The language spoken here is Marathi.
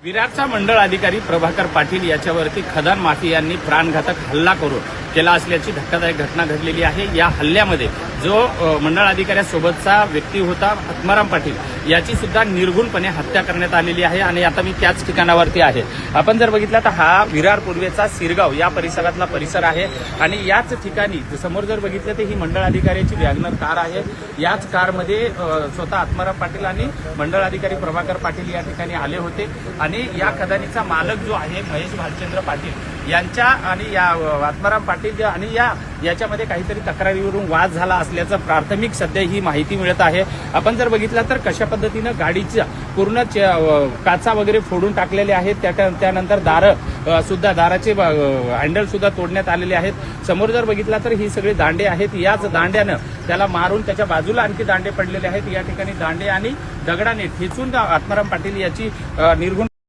विरारचा मंडळ अधिकारी प्रभाकर पाटील याच्यावरती खदान माफियांनी प्राणघातक हल्ला करून केला असल्याची धक्कादायक घटना घडलेली आहे। या हल्ल्यामध्ये जो मंडळ अधिकाऱ्यासोबतचा व्यक्ती होता आत्माराम पाटील याची सुद्धा निर्घुणपणे हत्या करण्यात आलेली आहे आणि आता मी त्याच ठिकाणावरती आहे। आपण जर बघितलं तर हा विरार पूर्वेचा सिरगाव या परिसरातला परिसर आहे आणि याच ठिकाणी समोर जर बघितलं तर ही मंडळ अधिकाऱ्याची वॅगनर कार आहे। याच कारमध्ये स्वतः आत्माराम पाटील आणि मंडळ अधिकारी प्रभाकर पाटील या ठिकाणी आले होते आणि या खदानीचा मालक जो आहे महेश भालचंद्र पाटील यांच्या आणि या आत्माराम पाटील आणि याच्यामध्ये काहीतरी तक्रारीवरून वाद झाला असल्याचं प्राथमिक सध्या ही माहिती मिळत आहे। आपण जर बघितलं तर कशा पद्धतीनं गाडीच्या पूर्ण काचा वगैरे फोडून टाकलेले आहेत, त्यानंतर दाराचे हँडल सुद्धा तोडण्यात आलेले आहेत। समोर जर बघितला तर ही सगळी दांडे आहेत, याच दांड्यानं त्याला मारून त्याच्या बाजूला आणखी दांडे पडलेले आहेत। या ठिकाणी दांडे आणि दगडाने ठेचून आत्माराम पाटील याची निर्घुण